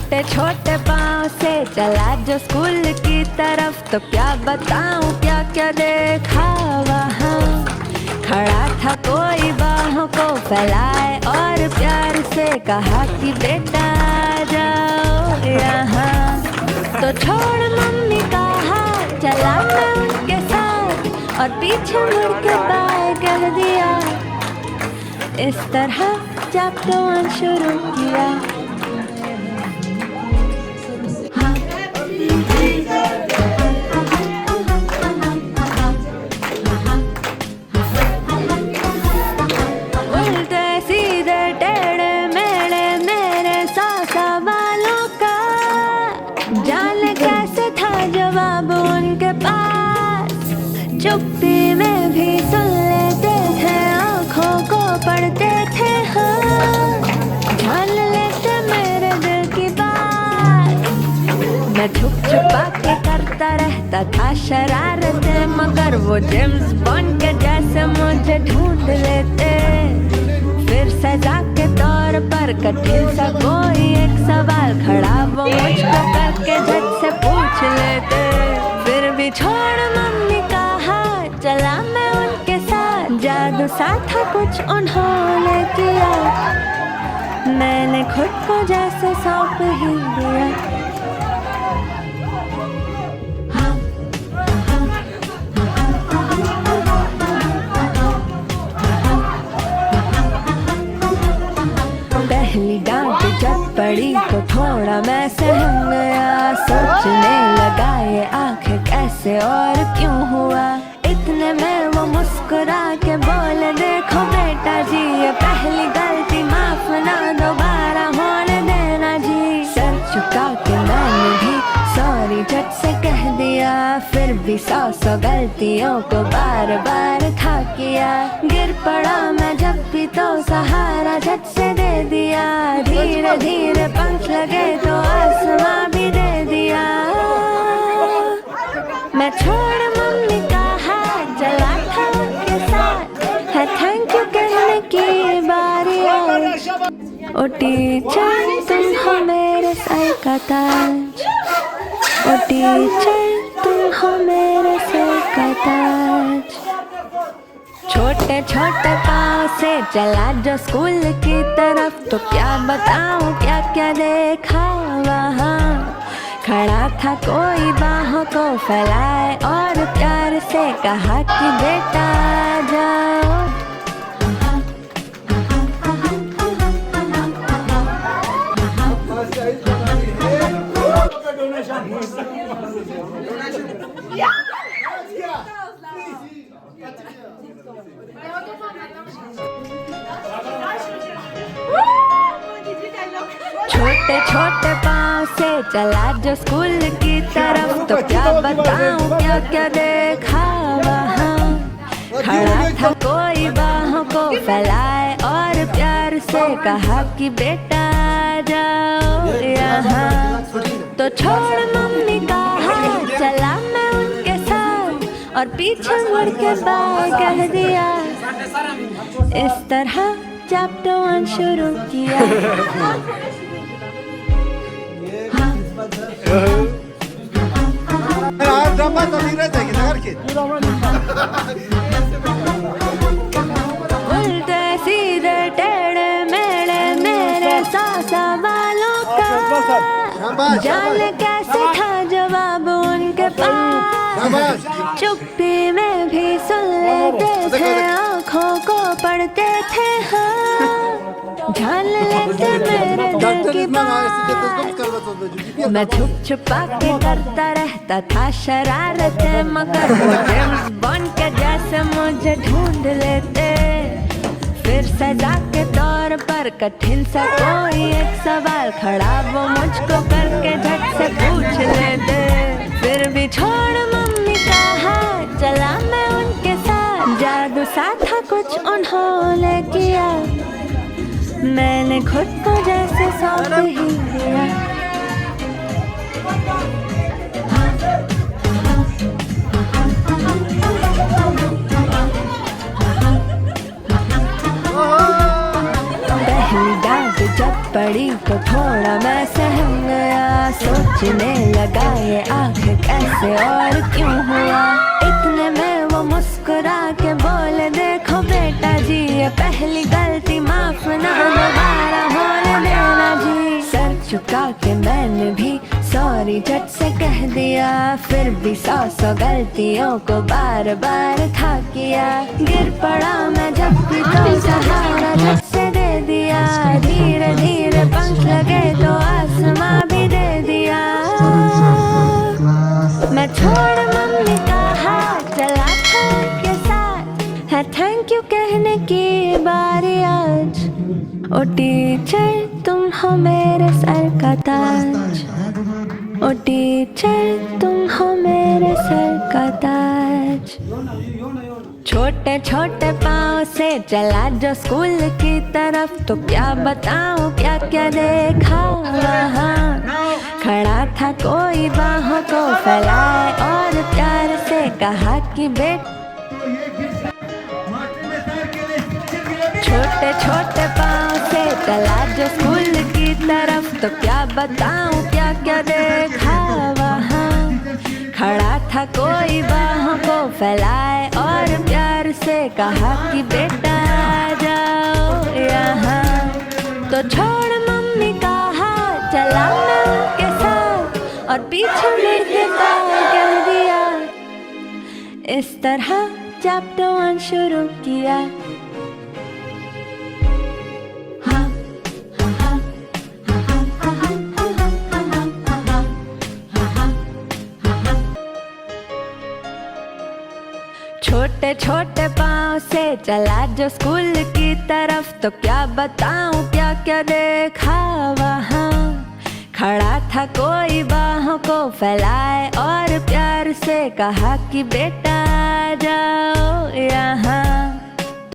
छोटे छोटे पाँव से चला जो स्कूल की तरफ, तो क्या बताऊं क्या क्या देखा वहाँ। खड़ा था कोई बाहों को फैलाए और प्यार से कहा कि बेटा आ जाओ यहाँ। तो छोड़ मम्मी कहा, चला मैं उनके साथ और पीछे मुड़ के बाय कह दिया। इस तरह चैप्टर 1 शुरू किया। उल्टे सीधे टेढ़े मेढ़े मेरे सासा वालों का, जाने कैसे था जवाब उनके पास। चुप्पी में भी सुन लेते थे, आँखों को पढ़ते थे, हाँ जान लेते मेरे दिल की बात। मैं छुप छुपा के करता रहता था शरारतें, मगर वो जेम्स बॉन्ड के जैसे मुझे ढूंढ लेते। फिर सजा के तौर पर कठिन सा कोई एक सवाल खड़ा वो मुझको करके झट से पूछ लेते। फिर भी छोड़ मम्मी कहा, चला मैं उनके साथ। जादू सा था कुछ उन्होंने किया, मैंने खुद को जैसे सौंप ही दिया। पहली डांट जब पड़ी तो थोड़ा मैं सहम गया, सोचने लगा ये आखिर कैसे और क्यों हुआ। इतने में वो मुस्कुरा के बोले, देखो बेटा जी ये पहली गलती, माफ ना दोबारा होने देना जी। सर झुका के मैंने भी सॉरी झट से कह दिया, फिर भी 100 गलतियों को बार बार था किया। गिर पड़ा मैं जब भी तो सहारा झट से दे दिया, धीरे धीरे पंख लगे तो आसमां भी दे दिया। मैं छोड़ मम्मी कहा, चला था उनके साथ, है थैंक यू कहने की बारी आई। ओ टीचर तुम हो मेरे सर का ताज, ओ टीचर तुम हो मेरे सर का ताज। छोटे छोटे पाँव से चला जो स्कूल की तरफ, तो क्या बताऊं क्या क्या देखा वहाँ। खड़ा था कोई बाहों को फैलाए और प्यार से कहा कि बेटा आ जाओ। छोटे छोटे पाँव से चला जो स्कूल की तरफ, तो क्या बताऊं क्या क्या देखा वहाँ। खड़ा था कोई बाहों को फैलाए और प्यार से कहा कि बेटा आ जाओ यहाँ। तो छोड़ मम्मी कहा, चला मैं उनके साथ और पीछे मुड़ के बाय कह दिया। इस तरह चैप्टर 1 शुरू किया। उल्टे सीधे टेढ़े मेढ़े मेरे सासा वालों का, जाने कैसे था जवाब उनके पास। चुप्पी में भी सुन लेते थे, आँखों को पढ़ते थे, हाँ जान लेते मेरे दिल की बात। मैं छुप छुपा के करता रहता था शरारतें, मगर वो जेम्स बॉन्ड के जैसे मुझे ढूंढ लेते। फिर सजा के तौर पर कठिन सा कोई एक सवाल खड़ा वो मुझको करके झट से पूछ लेते। फिर भी छोड़ मम्मी कहा, चला मैं उनके साथ। जादू सा था कुछ उन्होंने किया, मैंने खुद को जैसे सौंप ही दिया। पहली डांट जब पड़ी तो थोड़ा मैं सहम गया, सोचने लगा ये आखिर कैसे और क्यों हुआ। इतने में वो मुस्कुरा के बोले देखो बेटा जी ये पहली गलती माफ ना दोबारा होने देना जी। सर झुका के मैंने भी सॉरी झट से कह दिया, फिर भी 100 गलतियों को बार बार था किया। गिर पड़ा मैं जब भी तो सहारा झट से दे दिया, धीरे धीरे पंख लगे तो आसमां भी दे दिया। मैं छोड़ मम्मी का हाथ चला था के साथ, है थैंक यू कहने की बारी आज। ओ टीचर तुम हो मेरे सर का ताज, ओ टीचर तुम हो मेरे सर का ताज। छोटे छोटे पाँव से चला जो स्कूल की तरफ, तो क्या बताऊं क्या क्या देखा वहाँ। खड़ा था कोई बाहों को फैलाए और प्यार से कहा कि बेटा। छोटे छोटे पाँव से चला जो स्कूल की तरफ, तो क्या बताऊं क्या क्या देखा वहाँ। खड़ा था कोई बाहों को फैलाए और प्यार से कहा कि बेटा आ जाओ यहाँ। तो छोड़ मम्मी का हाथ चला मैं के साथ, और पीछे मुड़ के कह दिया। इस तरह चैप्टर 1 शुरू किया। छोटे छोटे पाँव से चला जो स्कूल की तरफ, तो क्या बताऊं क्या क्या देखा वहाँ। खड़ा था कोई बाहों को फैलाए और प्यार से कहा कि बेटा आ जाओ यहाँ।